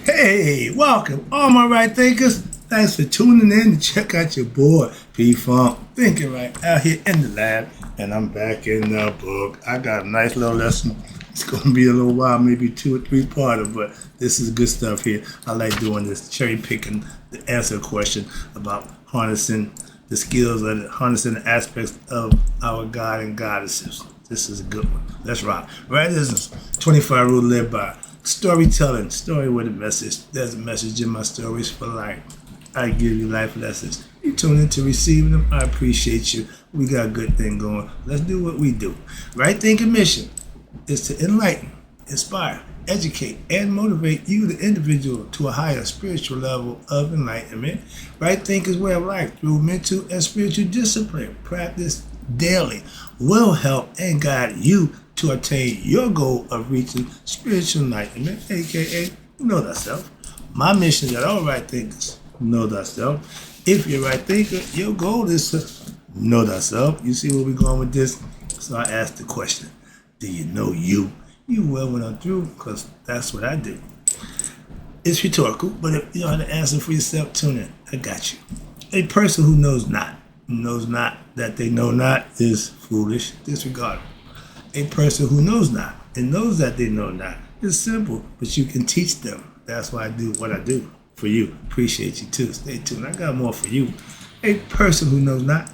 Hey, welcome, all my right thinkers. Thanks for tuning in to check out your boy, P-Funk, thinking right out here in the lab, and I'm back in the book. I got a nice little lesson. It's going to be a little while, maybe 2 or 3 parter, but this is good stuff here. I like doing this, cherry picking the answer a question about harnessing the skills of harnessing the aspects of our God and goddesses. This is a good one. Let's rock. Right, this is 25 rule live by. Storytelling, story with a message. There's a message in my stories for life. I give you life lessons. You tune into receiving them. I appreciate you. We got a good thing going. Let's do what we do. Right thinking mission is to enlighten, inspire, educate, and motivate you, the individual, to a higher spiritual level of enlightenment. Right thinking's way of life through mental and spiritual discipline, practice daily, will help and guide you to attain your goal of reaching spiritual enlightenment, aka know thyself. My mission is that all right thinkers know thyself. If you're a right thinker, your goal is to know thyself. You see where we're going with this? So I asked the question, do you know you? You will when I'm through, because that's what I do. It's rhetorical, but if you know how to answer for yourself, tune in. I got you. A person who knows not that they know not is foolish, disregard. A person who knows not and knows that they know not is simple, but you can teach them. That's why I do what I do for you. Appreciate you too. Stay tuned. I got more for you. A person who knows not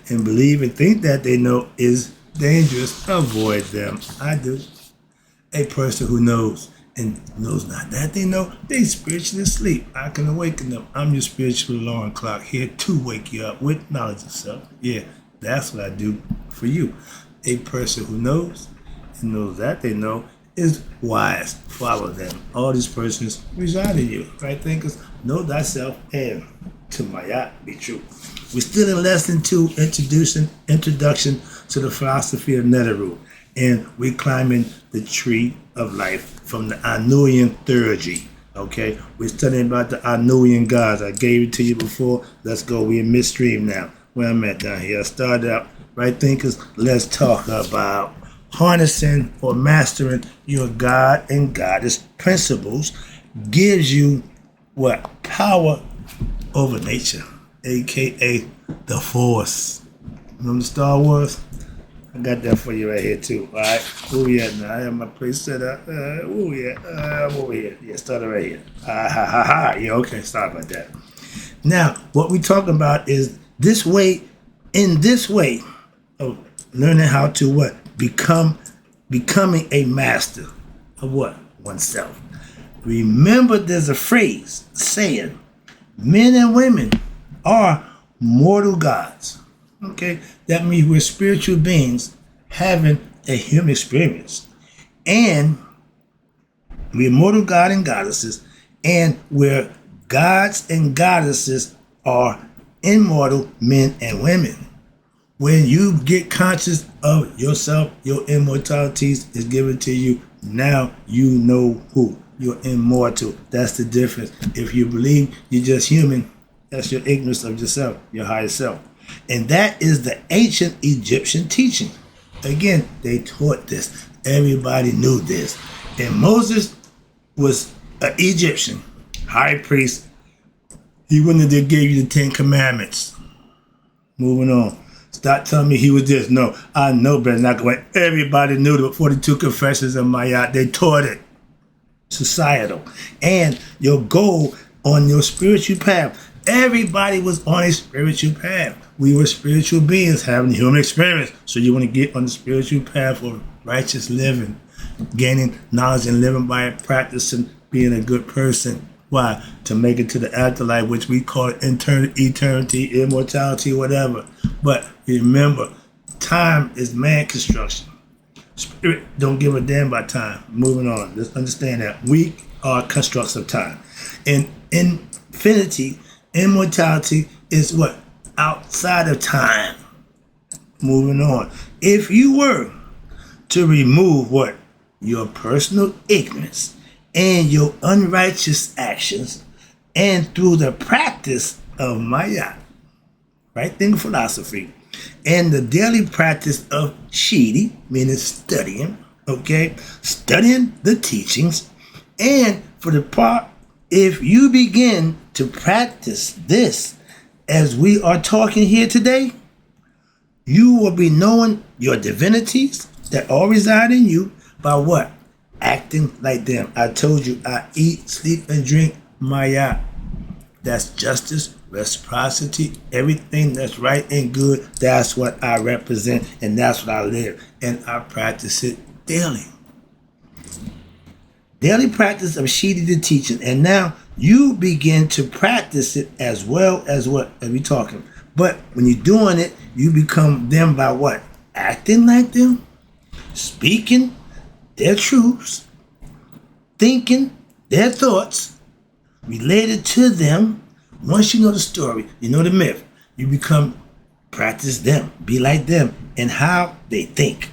and believe and think that they know is dangerous. Avoid them. I do. A person who knows and knows not that they know, they spiritually asleep. I can awaken them. I'm your spiritual alarm clock here to wake you up with knowledge of self. Yeah, that's what I do for you. A person who knows and knows that they know is wise. Follow them. All these persons reside in you. Right thinkers, know thyself and to Mayat be true. We're still in lesson 2, introduction to the philosophy of Neteru. And we're climbing the tree of life from the Anuian theurgy. Okay, we're studying about the Anuian gods. I gave it to you before. Let's go. We're in midstream now. Where I'm at down here. I started out, right thinkers, let's talk about harnessing or mastering your God and goddess principles gives you what? Power over nature, aka the Force. Remember Star Wars? I got that for you right here too. All right, where we at now? I have my place set up. Where we at? I'm over here. Yeah, started right here. Yeah, okay. Sorry about that. Now, what we talking about is this way of learning how to what? Becoming a master of what? Oneself. Remember, there's a phrase saying, men and women are mortal gods. Okay, that means we're spiritual beings having a human experience. And we're mortal god and goddesses, and we're gods and goddesses are immortal men and women. When you get conscious of yourself, your immortalities is given to you. Now you know who. You're immortal. That's the difference. If you believe you're just human, that's your ignorance of yourself, your higher self. And that is the ancient Egyptian teaching. Again, they taught this. Everybody knew this. And Moses was an Egyptian high priest. He wouldn't have gave you the 10 Commandments. Moving on. Stop telling me he was this. No, I know better not going. Everybody knew the 42 Confessions of Mayat. They taught it. Societal. And your goal on your spiritual path. Everybody was on a spiritual path. We were spiritual beings having human experience. So you want to get on the spiritual path of righteous living, gaining knowledge and living by it, practicing being a good person. Why? To make it to the afterlife, which we call eternity, immortality, whatever. But remember, time is man construction. Spirit don't give a damn about time. Moving on. Let's understand that. We are constructs of time. And infinity, immortality is what? Outside of time. Moving on. If you were to remove what? Your personal ignorance and your unrighteous actions, and through the practice of Maya, right thing philosophy, and the daily practice of Shidi, meaning studying, okay? Studying the teachings And for the part, if you begin to practice this as we are talking here today, you will be knowing your divinities that all reside in you by what? Acting like them. I told you, I eat, sleep, and drink Maya. That's justice, reciprocity, everything that's right and good. That's what I represent, and that's what I live. And I practice it daily. Daily practice of Shidi the teaching. And now you begin to practice it as well as what? As we talking. But when you're doing it, you become them by what? Acting like them, speaking their truths, thinking their thoughts related to them. Once you know the story, you know the myth, you become practice them, be like them in how they think.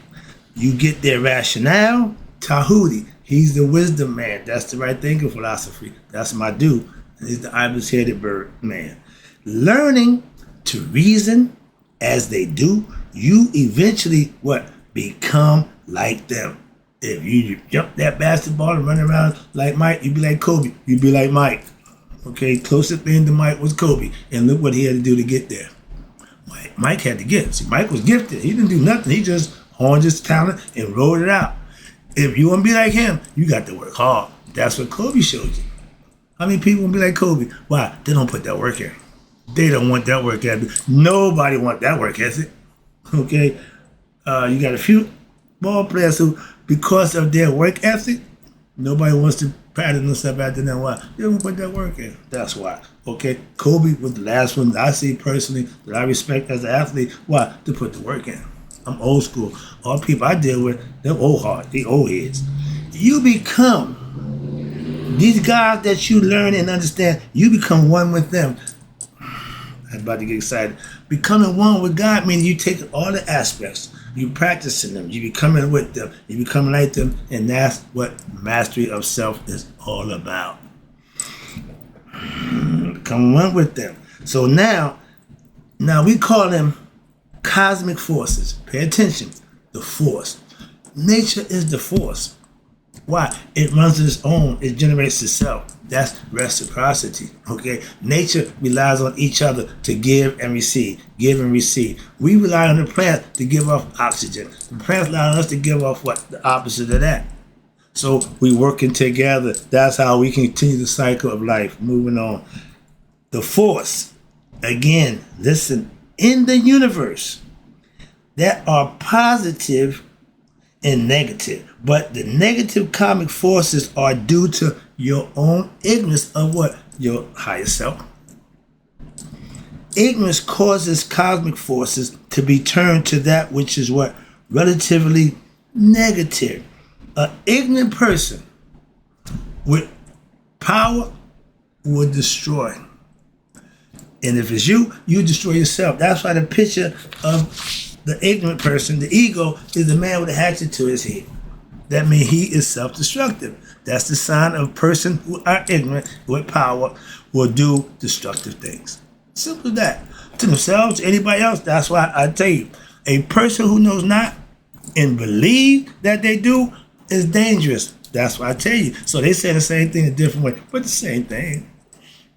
You get their rationale. Tahuti, he's the wisdom man. That's the right thinking philosophy. That's my dude. He's the ibis-headed bird man. Learning to reason as they do, you eventually what? Become like them. If you jump that basketball and run around like Mike, you'd be like Kobe. You'd be like Mike. Okay, closest thing to Mike was Kobe. And look what he had to do to get there. Mike had to get it. See, Mike was gifted. He didn't do nothing. He just honed his talent and rolled it out. If you want to be like him, you got to work hard. That's what Kobe showed you. How many people want to be like Kobe? Why? They don't put that work in. They don't want that work ethic. Nobody want that work ethic. Okay? You got a few ball players who, because of their work ethic, nobody wants to pattern themselves after them. Why? They don't put that work in. That's why. Okay? Kobe was the last one that I see personally that I respect as an athlete. Why? To put the work in. I'm old school. All people I deal with, they're old hard. They old heads. You become these guys that you learn and understand, you become one with them. I'm about to get excited. Becoming one with God means you take all the aspects, you practicing them, you becoming with them, you becoming like them, and that's what mastery of self is all about. Become one with them. So now we call them cosmic forces. Pay attention. The force. Nature is the force. Why? It runs its own. It generates itself. That's reciprocity. Okay? Nature relies on each other to give and receive. Give and receive. We rely on the plant to give off oxygen. The plants rely on us to give off what? The opposite of that. So we working together. That's how we continue the cycle of life. Moving on. The force. Again, listen. In the universe, there are positive and negative. But the negative karmic forces are due to your own ignorance of what? Your higher self. Ignorance causes cosmic forces to be turned to that which is what? Relatively negative. An ignorant person with power will destroy. And if it's you, you destroy yourself. That's why the picture of the ignorant person, the ego, is the man with a hatchet to his head. That means he is self-destructive. That's the sign of a person who are ignorant with power will do destructive things. Simple as that. To themselves, anybody else. That's why I tell you, a person who knows not and believe that they do is dangerous. That's why I tell you. So they say the same thing a different way, but the same thing.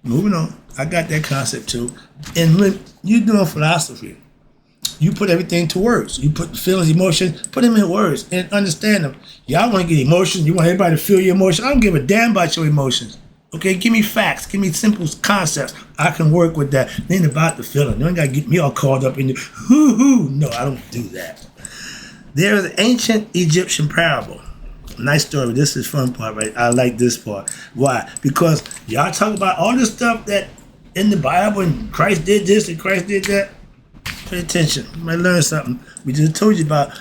Moving on. I got that concept too. And when you're doing philosophy, you put everything to words. You put feelings, emotions, put them in words and understand them. Y'all want to get emotions. You want everybody to feel your emotions. I don't give a damn about your emotions. Okay, give me facts. Give me simple concepts. I can work with that. It ain't about the feeling. You ain't got to get me all caught up in the hoo-hoo. No, I don't do that. There is an ancient Egyptian parable. Nice story. This is fun part, right? I like this part. Why? Because y'all talk about all this stuff that in the Bible and Christ did this and Christ did that. Pay attention. You might learn something. We just told you about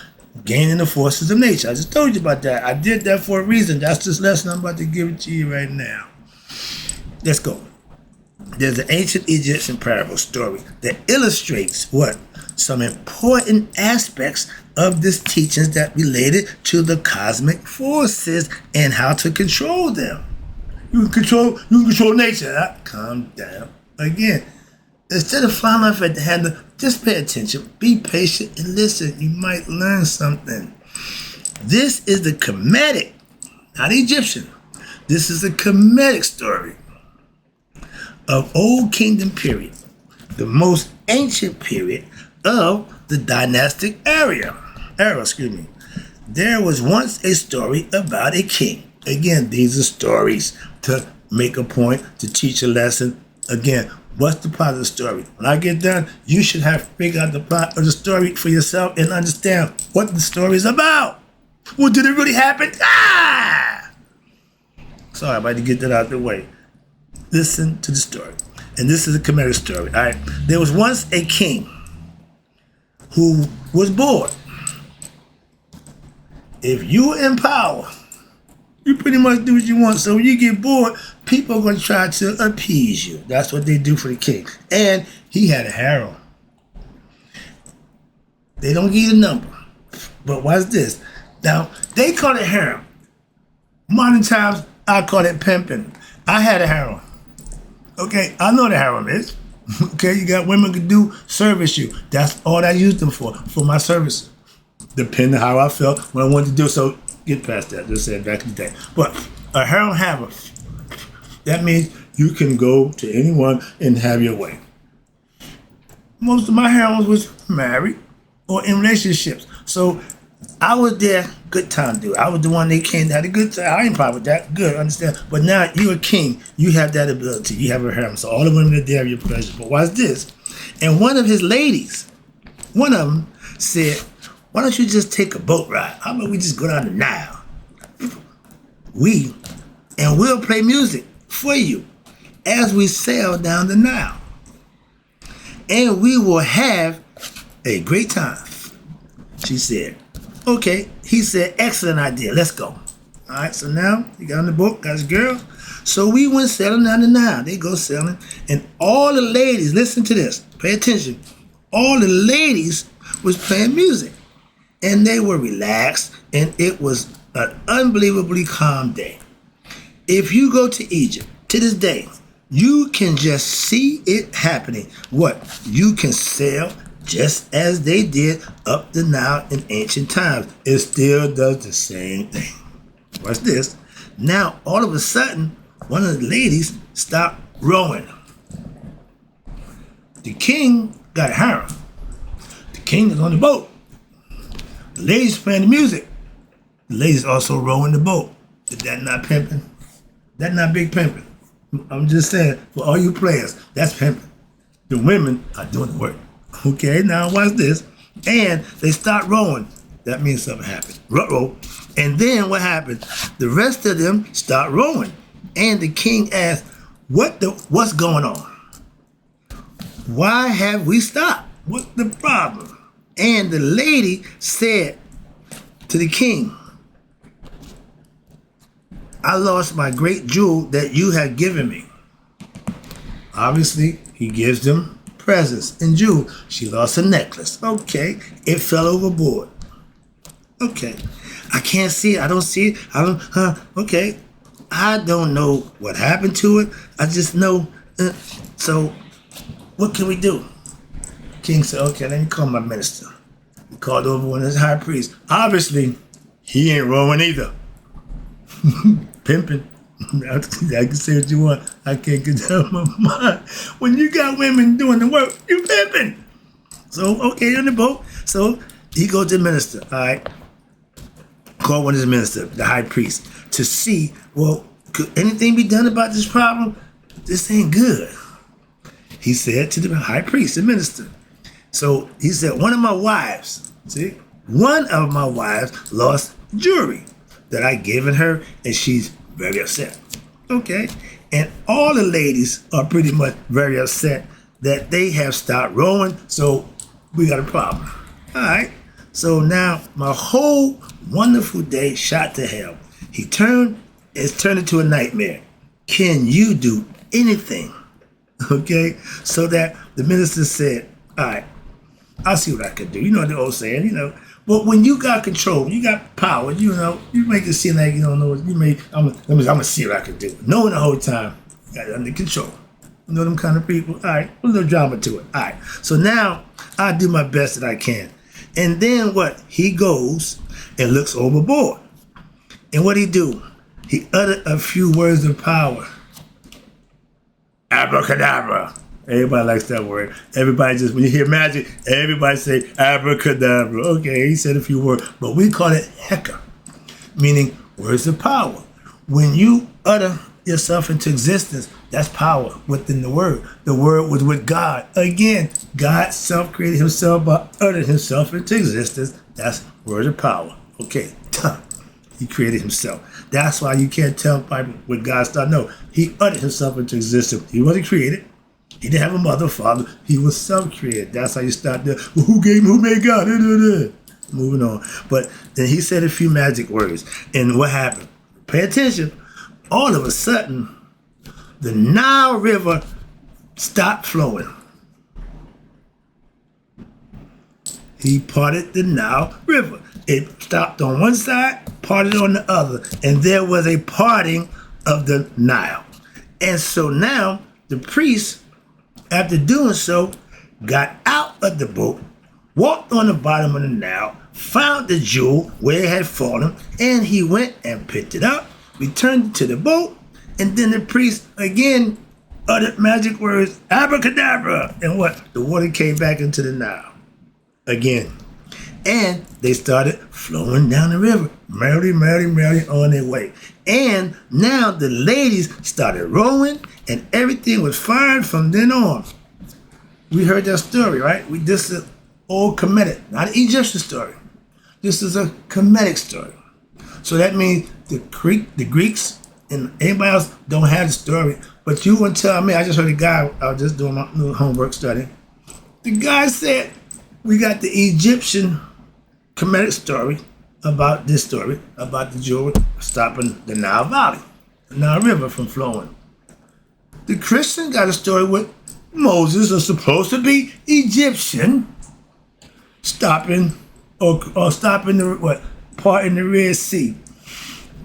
gaining the forces of nature. I just told you about that. I did that for a reason. That's this lesson I'm about to give it to you right now. Let's go. There's an ancient Egyptian parable story that illustrates what? Some important aspects of this teachings that related to the cosmic forces and how to control them. You can control nature. Huh? Calm down. Again, instead of flying off at the handle, just pay attention, be patient, and listen. You might learn something. This is the Kemetic, not Egyptian, This is a comedic story of Old Kingdom period, the most ancient period of the dynastic era. There was once a story about a king. Again, these are stories to make a point, to teach a lesson. Again, what's the plot of the story? When I get done, you should have figured out the plot of the story for yourself and understand what the story is about. Well, did it really happen? Sorry, I'm about to get that out of the way. Listen to the story. And this is a comedic story, all right? There was once a king who was bored. If you're in power, you pretty much do what you want. So when you get bored, people are going to try to appease you. That's what they do for the king. And he had a harem. They don't give you the number. But what's this? Now, they call it harem. Modern times, I call it pimping. I had a harem. Okay, I know what a harem is. Okay, you got women who do service you. That's all I used them for my service. Depending on how I felt when I wanted to do so. Get past that, just saying back in the day. But a harem haver, that means you can go to anyone and have your way. Most of my harems was married or in relationships. So I was there, good time dude. I was the one they came to have a good time. I ain't problem with that. Good, understand. But now you're a king. You have that ability. You have a harem. So all the women are there of your pleasure. But what's this? And one of his ladies, one of them said, why don't you just take a boat ride? How about we just go down the Nile? And we'll play music for you as we sail down the Nile. And we will have a great time. She said, okay. He said, excellent idea. Let's go. All right, so now you got on the boat, got his girl. So we went sailing down the Nile. They go sailing. And all the ladies, listen to this, pay attention. All the ladies was playing music. And they were relaxed, and it was an unbelievably calm day. If you go to Egypt to this day, you can just see it happening. What? You can sail just as they did up the Nile in ancient times. It still does the same thing. Watch this. Now, all of a sudden, one of the ladies stopped rowing. The king got a harem. The king is on the boat. The ladies playing the music. The ladies also rowing the boat. Is that not pimping? That not big pimping. I'm just saying, for all you players, that's pimping. The women are doing the work. Okay, now watch this. And they start rowing. That means something happened. Row. And then what happened? The rest of them start rowing. And the king asked, what's going on? Why have we stopped? What's the problem? And the lady said to the king, I lost my great jewel that you had given me. Obviously, he gives them presents and jewels. She lost a necklace. Okay, it fell overboard. Okay, I can't see it. I don't see it. Okay, I don't know what happened to it. I just know. So, what can we do? King said, okay, let me call my minister. He called over one of his high priests. Obviously, he ain't rowing either. Pimping. I can say what you want. I can't get out of my mind. When you got women doing the work, you pimping. So, okay, on the boat. So, he goes to the minister, all right? Call one of his ministers, the high priest, to see, well, could anything be done about this problem? This ain't good. He said to the high priest, the minister. So he said, one of my wives lost jewelry that I given her, and she's very upset. Okay. And all the ladies are pretty much very upset that they have stopped rowing, so we got a problem. All right. So now my whole wonderful day shot to hell. It's turned into a nightmare. Can you do anything? Okay. So that the minister said, all right, I'll see what I can do. You know the old saying, But when you got control, you got power, you make it seem like you don't know what you may. I'm gonna see what I can do. Knowing the whole time, you got it under control. You know them kind of people. All right, a little drama to it. All right. So now I do my best that I can. And then what? He goes and looks overboard. And what he do? He uttered a few words of power. Abracadabra. Everybody likes that word. Everybody just, when you hear magic, everybody say abracadabra. Okay, he said a few words, but we call it heka, meaning words of power. When you utter yourself into existence, that's power within the word. The word was with God. Again, God self-created himself by uttering himself into existence. That's word of power. Okay, he created himself. That's why you can't tell people when God started. No, he uttered himself into existence. He wasn't created. He didn't have a mother, father. He was self-created. That's how you start there. Well, who made God? Moving on. But then he said a few magic words. And what happened? Pay attention. All of a sudden, the Nile River stopped flowing. He parted the Nile River. It stopped on one side, parted on the other, and there was a parting of the Nile. And so now the priest, after doing so, got out of the boat, walked on the bottom of the Nile, found the jewel where it had fallen, and he went and picked it up, returned it to the boat, and then the priest again uttered magic words, abracadabra, and what? The water came back into the Nile again. And they started flowing down the river, merrily on their way. And now the ladies started rowing, and everything was fine from then on. We heard that story, right? This is an old Kemetic, not an Egyptian story. This is a Kemetic story. So that means the Greeks and anybody else don't have the story. But you wouldn't tell me. I just heard a guy, I was just doing my little homework study. The guy said, we got the Egyptian Kemetic story about this story, about the jewel stopping the Nile Valley, the Nile River from flowing. The Christian got a story with Moses, is supposed to be Egyptian, stopping or stopping the what? Part in the Red Sea.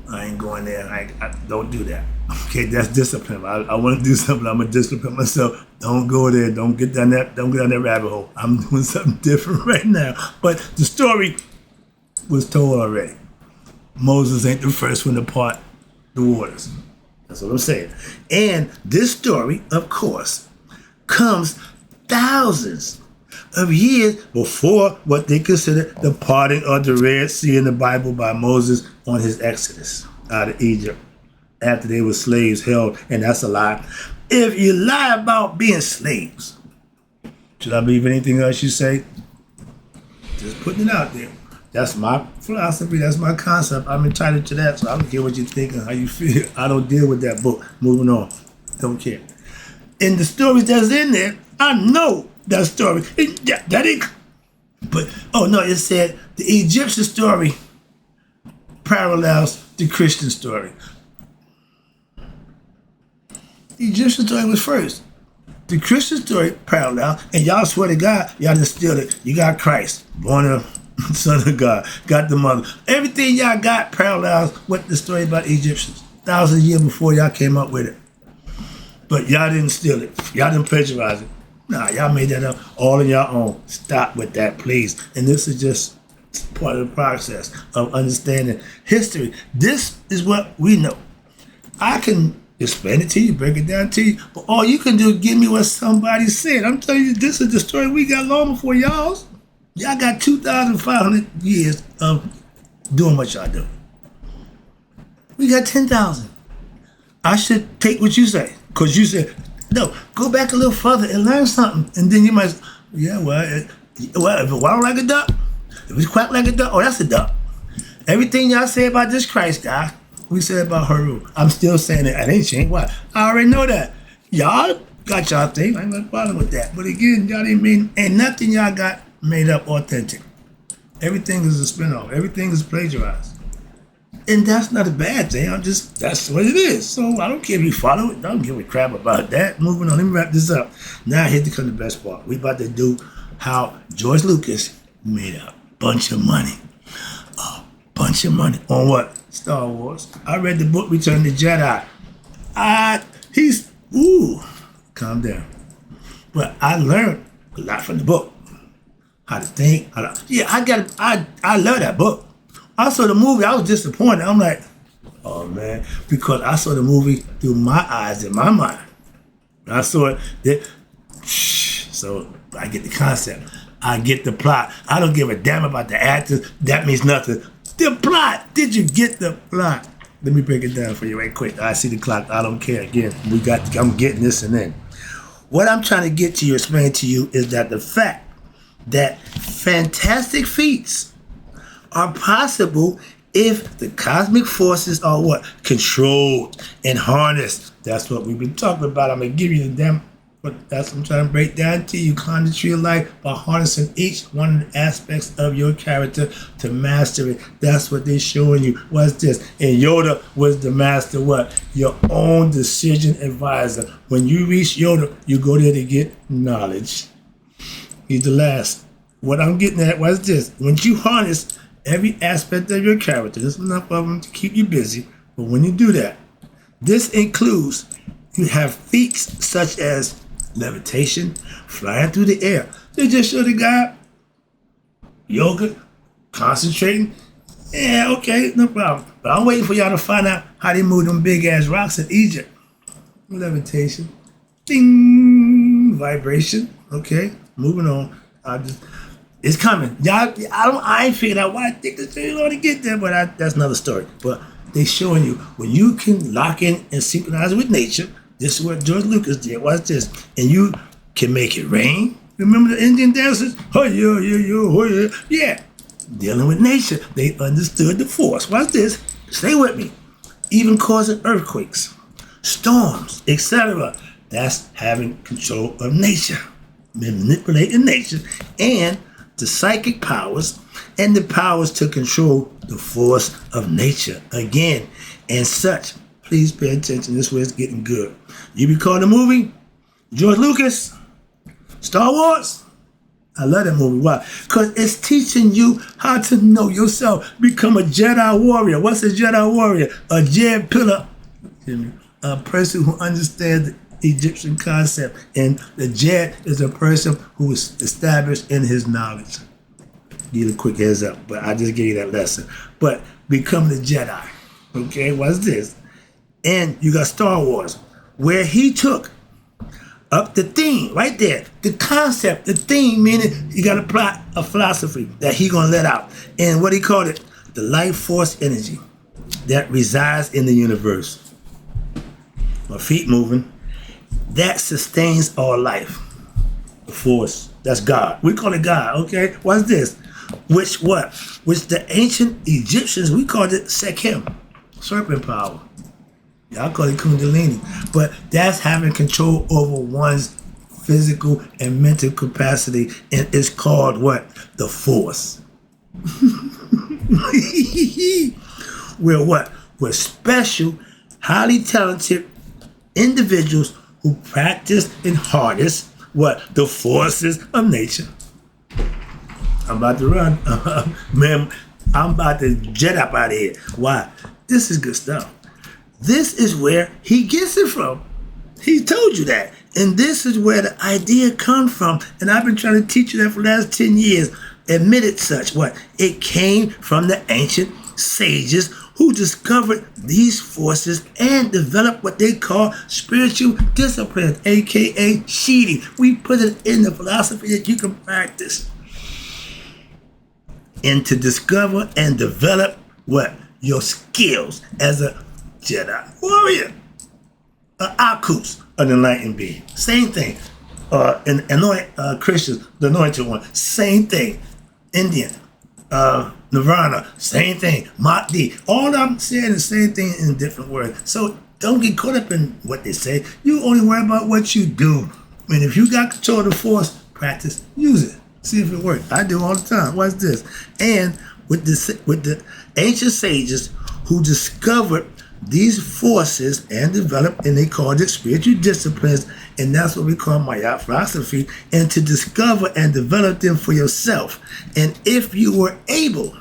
I ain't going there. I don't do that. Okay, that's discipline. I want to do something. I'm gonna discipline myself. Don't go there. Don't get down that rabbit hole. I'm doing something different right now. But the story was told already. Moses ain't the first one to part the waters. That's what I'm saying. And this story, of course, comes thousands of years before what they consider the parting of the Red Sea in the Bible by Moses on his exodus out of Egypt after they were slaves held, and that's a lie. If you lie about being slaves, should I believe anything else you say? Just putting it out there. That's my philosophy. That's my concept. I'm entitled to that, so I don't care what you think and how you feel. I don't deal with that book. Moving on. Don't care. In the stories that's in there, I know that story. That ain't. But, oh no, it said the Egyptian story parallels the Christian story. The Egyptian story was first. The Christian story parallel, and y'all swear to God, y'all done steal it. You got Christ, born a son of God, got the mother. Everything y'all got parallels with the story about Egyptians. Thousands of years before y'all came up with it. But y'all didn't steal it. Y'all didn't plagiarize it. Nah, y'all made that up all on your own. Stop with that, please. And this is just part of the process of understanding history. This is what we know. I can explain it to you, break it down to you, but all you can do is give me what somebody said. I'm telling you, this is the story we got long before y'all's. Y'all got 2,500 years of doing what y'all do. We got 10,000. I should take what you say, because you said, no, go back a little further and learn something. And then you might, yeah, well, if it waddle like a duck, if it quack like a duck, oh, that's a duck. Everything y'all say about this Christ guy, we said about Haru. I'm still saying it. It ain't changed. Why? I already know that. Y'all got y'all thing. I ain't got a problem with that. But again, y'all didn't mean, ain't nothing y'all got made up authentic. Everything is a spinoff. Everything is plagiarized. And that's not a bad thing. That's what it is. So I don't care if you follow it. I don't give a crap about that. Moving on. Let me wrap this up. Now here to come the best part. We about to do how George Lucas made a bunch of money. A bunch of money. On what? Star Wars. I read the book Return of the Jedi. Calm down. But I learned a lot from the book. How to think. I love that book. Also, the movie, I was disappointed. I'm like, Oh man, because I saw the movie through my eyes in my mind. I saw it. So I get the concept. I get the plot. I don't give a damn about the actors. That means nothing. The plot. Did you get the plot? Let me break it down for you right quick. I see the clock. I don't care. Again, I'm getting this and then. What I'm trying to get to you, explain to you, is that the fact that fantastic feats are possible if the cosmic forces are what? Controlled and harnessed. That's what we've been talking about. I'm going to give you the damn, but that's what I'm trying to break down to you. Climb the tree of life by harnessing each one of the aspects of your character to master it. That's what they're showing you. What's this? And Yoda was the master what? Your own decision advisor. When you reach Yoda, you go there to get knowledge. He's the last. What I'm getting at, what's this? Once you harness every aspect of your character, there's enough of them to keep you busy. But when you do that, this includes you have feats such as levitation, flying through the air. They just show the guy yoga, concentrating. Yeah, okay, no problem. But I'm waiting for y'all to find out how they move them big ass rocks in Egypt. Levitation, ding, vibration. Okay, moving on. It's coming. Y'all, I ain't figured out why I think this thing ought to get there, but that's another story. But they showing you when you can lock in and synchronize with nature. This is what George Lucas did. Watch this. And you can make it rain. Remember the Indian dancers? Oh, yeah. Yeah. Dealing with nature. They understood the force. Watch this. Stay with me. Even causing earthquakes, storms, etc. That's having control of nature. Manipulating nature and the psychic powers and the powers to control the force of nature. Again, and such. Please pay attention. This is where it's getting good. You recall the movie? George Lucas? Star Wars? I love that movie. Why? Because it's teaching you how to know yourself. Become a Jedi warrior. What's a Jedi warrior? A Jedi pillar. A person who understands the Egyptian concept. And the Jedi is a person who is established in his knowledge. Give you a quick heads up. But I just gave you that lesson. But become the Jedi. Okay, what's this? And you got Star Wars, where he took up the theme right there, the concept, the theme, meaning you got to apply a philosophy that he gonna let out, and what he called it, the life force energy that resides in the universe. My feet moving, that sustains our life. The force, that's God. We call it God. Okay, what's this? Which the ancient Egyptians, we called it Sekhem, serpent power. Y'all call it Kundalini. But that's having control over one's physical and mental capacity. And it's called what? The force. We're what? We're special, highly talented individuals who practice and harness what? The forces of nature. I'm about to run. Man, I'm about to jet up out of here. Why? This is good stuff. This is where he gets it from. He told you that. And this is where the idea comes from. And I've been trying to teach you that for the last 10 years. Admitted such. What? It came from the ancient sages who discovered these forces and developed what they call spiritual disciplines, aka Shidi. We put it in the philosophy that you can practice. And to discover and develop what? Your skills as a Jedi warrior, Akus, an enlightened being. Same thing. Christians, the anointed one. Same thing. Indian, Nirvana. Same thing. Mahdi. All I'm saying is the same thing in different words. So don't get caught up in what they say. You only worry about what you do. I mean, if you got control of the force, practice, use it. See if it works. I do all the time. What's this? And with the ancient sages who discovered these forces and developed, and they called it spiritual disciplines, and that's what we call Maya philosophy, and to discover and develop them for yourself. And if you were able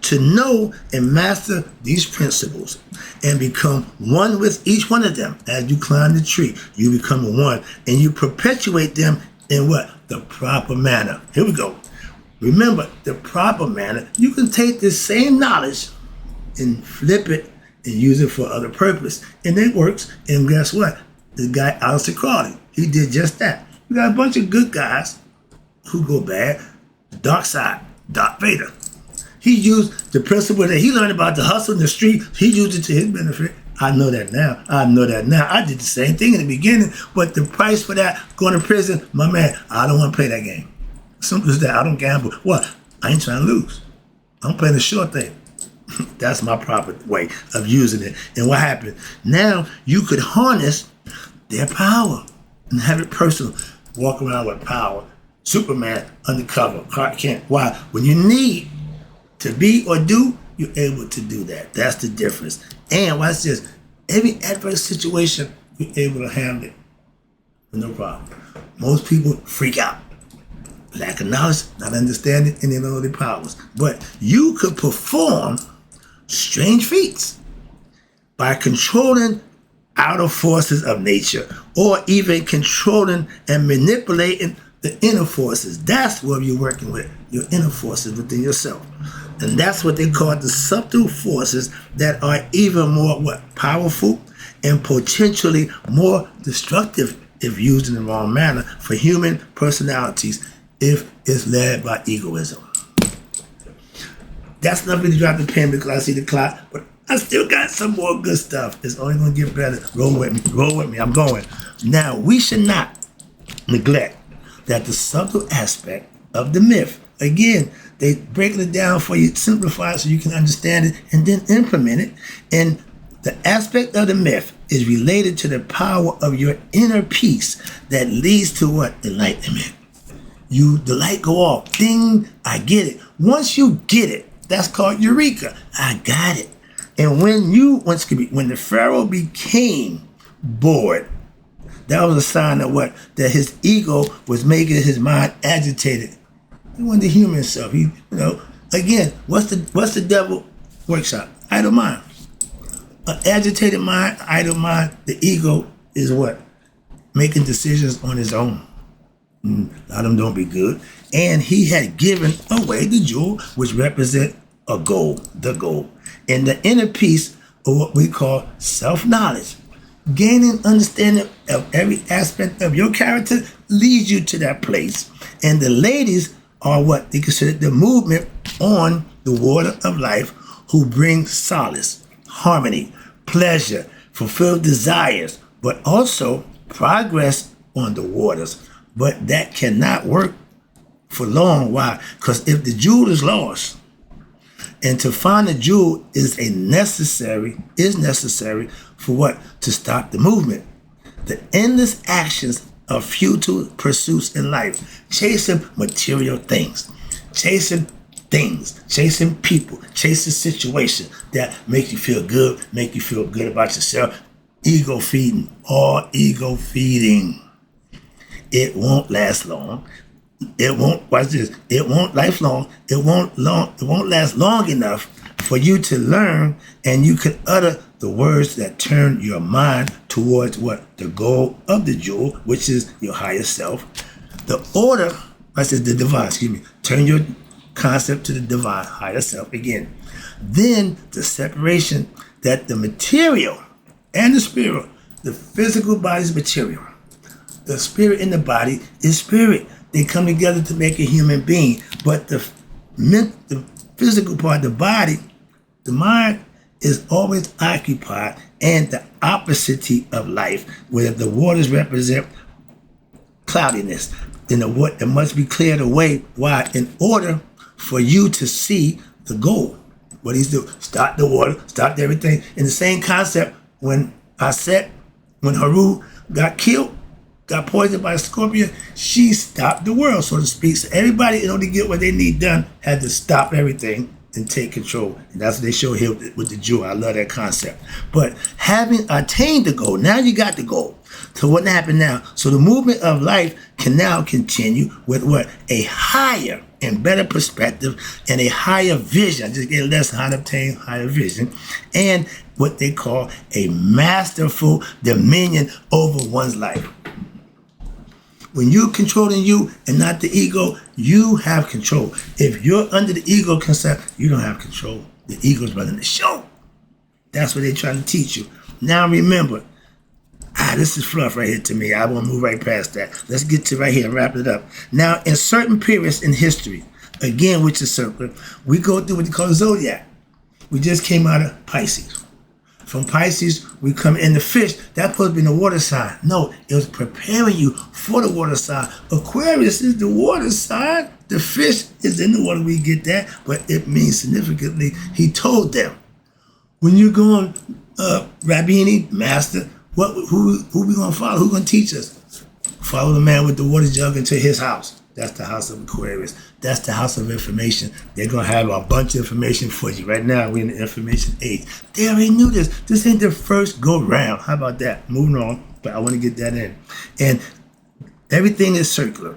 to know and master these principles and become one with each one of them as you climb the tree, you become one, and you perpetuate them in what? The proper manner. Here we go. Remember, the proper manner. You can take this same knowledge and flip it and use it for other purpose. And it works. And guess what? The guy, Aleister Crowley, he did just that. You got a bunch of good guys who go bad. The dark side, Darth Vader. He used the principle that he learned about the hustle in the street. He used it to his benefit. I know that now. I did the same thing in the beginning, but the price for that, going to prison, my man, I don't want to play that game. Simple as that. I don't gamble. What? I ain't trying to lose. I'm playing the short thing. That's my proper way of using it. And what happened? Now you could harness their power and have it personal. Walk around with power. Superman, undercover, Clark Kent. Why? When you need to be or do, you're able to do that. That's the difference. And watch this. Every adverse situation, you're able to handle it with no problem. Most people freak out. Lack of knowledge, not understanding, and they don't know their powers. But you could perform strange feats by controlling outer forces of nature, or even controlling and manipulating the inner forces. That's what you're working with, your inner forces within yourself. And that's what they call the subtle forces that are even more powerful and potentially more destructive if used in the wrong manner for human personalities if it's led by egoism. That's nothing to drop the pen because I see the clock, but I still got some more good stuff. It's only going to get better. Roll with me, I'm going. Now, we should not neglect that the subtle aspect of the myth, again, they break it down for you, simplify it so you can understand it and then implement it. And the aspect of the myth is related to the power of your inner peace that leads to what? Enlightenment. The light go off. Ding, I get it. Once you get it, that's called eureka. I got it. And when the Pharaoh became bored, that was a sign of what? That his ego was making his mind agitated. He wanted to human himself. Again, what's the devil workshop? Idle mind. An agitated mind, idle mind, the ego is what? Making decisions on his own. A lot of them don't be good. And he had given away the jewel, which represent a goal, the goal. And the inner peace, or what we call self-knowledge. Gaining understanding of every aspect of your character leads you to that place. And the ladies are what they consider the movement on the water of life, who bring solace, harmony, pleasure, fulfilled desires, but also progress on the waters. But that cannot work for long. Why? Because if the jewel is lost, and to find the jewel is necessary for what? To stop the movement. The endless actions of futile pursuits in life, chasing material things, chasing people, chasing situations that make you feel good about yourself. Ego feeding, all ego feeding. It won't last long. It won't last long enough for you to learn, and you can utter the words that turn your mind towards what? The goal of the jewel, which is your higher self. The order, the divine, turn your concept to the divine, higher self again. Then the separation that the material and the spirit, the physical body is material. The spirit in the body is spirit. They come together to make a human being. But the physical part, the body, the mind is always occupied, and the opposite of life, where the waters represent cloudiness. Then the water must be cleared away. Why? In order for you to see the goal. What he's doing, stop the water, stop everything. In the same concept, when Haru got killed, got poisoned by a scorpion, she stopped the world, so to speak. So everybody, in order to get what they need done, had to stop everything and take control. And that's what they show here with the jewel. I love that concept. But having attained the goal, now you got the goal. So what happened now? So the movement of life can now continue with what? A higher and better perspective and a higher vision. I just get less how to obtain higher vision. And what they call a masterful dominion over one's life. When you're controlling you and not the ego, you have control. If you're under the ego concept, you don't have control. The ego's running the show. That's what they're trying to teach you. Now remember, this is fluff right here to me. I won't move right past that. Let's get to right here and wrap it up. Now, in certain periods in history, again, which is circular, we go through what they call the zodiac. We just came out of Pisces. From Pisces, we come in the fish. That's supposed to be in the water sign. No, it was preparing you for the water sign. Aquarius is the water sign. The fish is in the water. We get that, but it means significantly. He told them, when you're going, Rabini, Master, who we gonna follow? Who gonna teach us? Follow the man with the water jug into his house. That's the house of Aquarius. That's the house of information. They're going to have a bunch of information for you. Right now, we're in the information age. They already knew this. This ain't the first go round. How about that? Moving on, but I want to get that in. And everything is circular.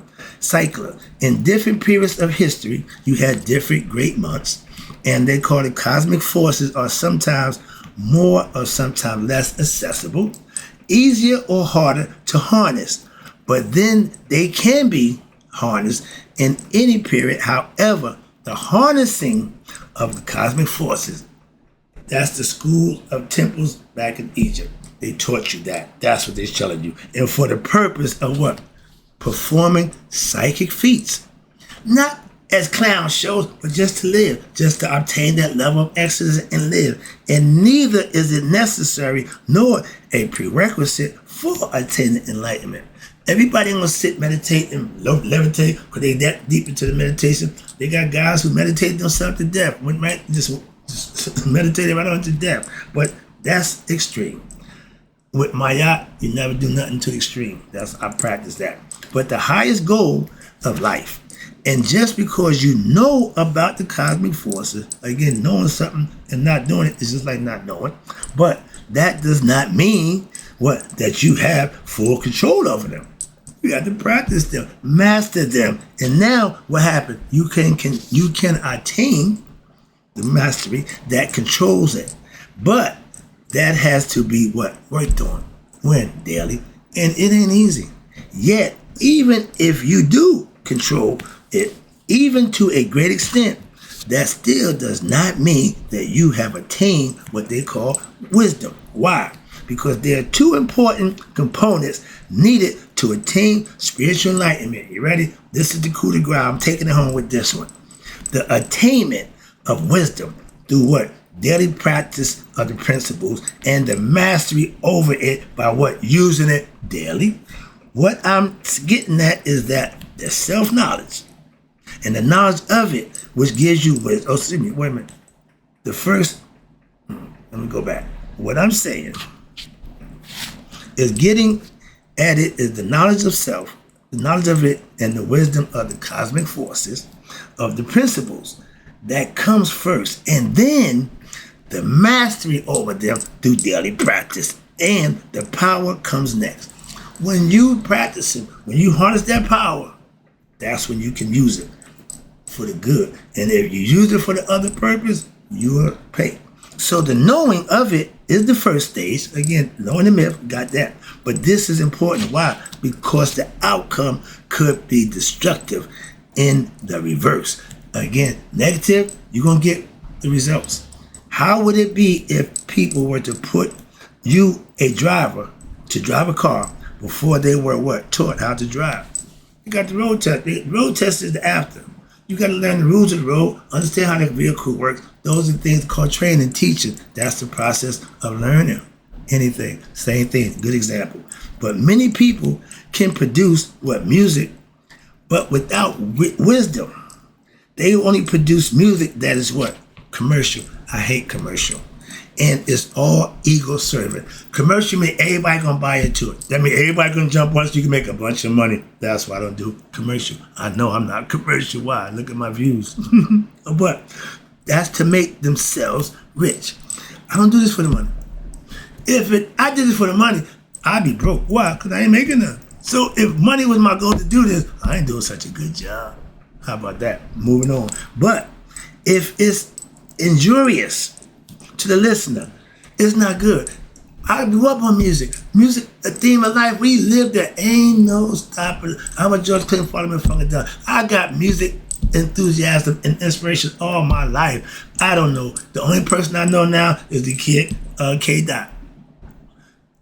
In different periods of history, you had different great months, and they call it cosmic forces are sometimes more or sometimes less accessible, easier or harder to harness. But then they can be harnessed in any period. However, the harnessing of the cosmic forces, that's the school of temples back in Egypt. They taught you that. That's what they're telling you. And for the purpose of what? Performing psychic feats. Not as clown shows, but just to live, just to obtain that level of excellence and live. And neither is it necessary nor a prerequisite for attaining enlightenment. Everybody ain't gonna sit, meditate, and levitate because they that deep into the meditation. They got guys who meditate themselves to death. Went right, just meditated right on to death. But that's extreme. With Maya, you never do nothing to extreme. I practice that. But the highest goal of life, and just because you know about the cosmic forces, again, knowing something and not doing it is just like not knowing. But that does not mean that you have full control over them. You got to practice them, master them, and now what happened? You can attain the mastery that controls it, but that has to be worked on. When? Daily, and it ain't easy. Yet, even if you do control it, even to a great extent, that still does not mean that you have attained what they call wisdom. Why? Because there are two important components needed to attain spiritual enlightenment. You ready? This is the coup de grace. I'm taking it home with this one. The attainment of wisdom through what? Daily practice of the principles and the mastery over it by using it daily. What I'm getting at is that the self-knowledge and the knowledge of it, which gives you wisdom. Oh, excuse me, wait a minute. The first, let me go back. What I'm saying is getting at it is the knowledge of self, the knowledge of it, and the wisdom of the cosmic forces, of the principles. That comes first. And then the mastery over them through daily practice. And the power comes next. When you practice it, when you harness that power, that's when you can use it for the good. And if you use it for the other purpose, you are paid. So the knowing of it is the first stage. Again, knowing the myth, got that. But this is important. Why? Because the outcome could be destructive in the reverse. Again, negative, you're going to get the results. How would it be if people were to put you, a driver, to drive a car before they were taught how to drive? You got the road test. The road test is the after. You got to learn the rules of the road, understand how the vehicle works. Those are things called training and teaching. That's the process of learning anything. Same thing, good example. But many people can produce music, but without wisdom. They only produce music that is commercial. I hate commercial. And it's all ego serving. Commercial means everybody gonna buy into it. That means everybody gonna jump once you can make a bunch of money. That's why I don't do commercial. I know I'm not commercial. Why? Look at my views. But that's to make themselves rich. I don't do this for the money. I did this for the money, I'd be broke. Why? Because I ain't making none. So if money was my goal to do this, I ain't doing such a good job. How about that? Moving on. But if it's injurious to the listener, it's not good. I grew up on music. Music, a theme of life. We live there. Ain't no stopping. I'm a George Clinton Parliament from the done. I got music enthusiasm and inspiration all my life. I don't know. The only person I know now is the kid, K. Dot.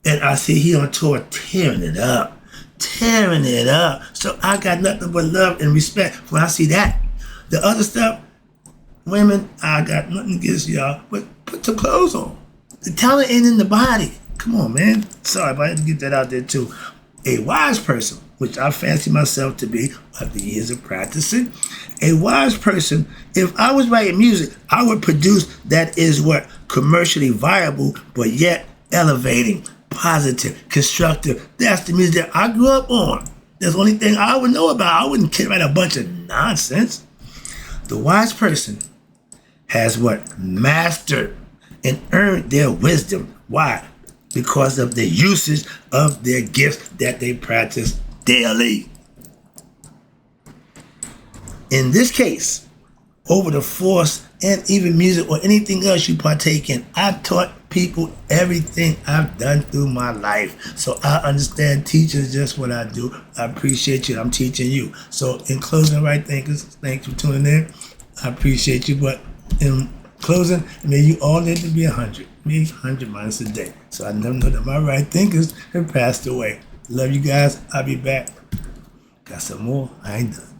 And I see he on tour tearing it up. Tearing it up. So I got nothing but love and respect when I see that. The other stuff, women, I got nothing against y'all, but put your clothes on. The talent ain't in the body. Come on, man. Sorry, but I had to get that out there too. A wise person, which I fancy myself to be after years of practicing, a wise person, if I was writing music, I would produce that is what? Commercially viable, but yet elevating, positive, constructive. That's the music that I grew up on. That's the only thing I would know about. I wouldn't write a bunch of nonsense. The wise person has what? Mastered and earned their wisdom. Why? Because of the usage of their gifts that they practice daily. In this case, over the force and even music or anything else you partake in, I've taught people everything I've done through my life. So I understand teaching is just what I do. I appreciate you. I'm teaching you. So in closing, right thinkers, thanks for tuning in. I appreciate you. But in closing, may you all live to be 100. Me, 100 minus a day. So I never know that my right thinkers have passed away. Love you guys. I'll be back. Got some more. I ain't done.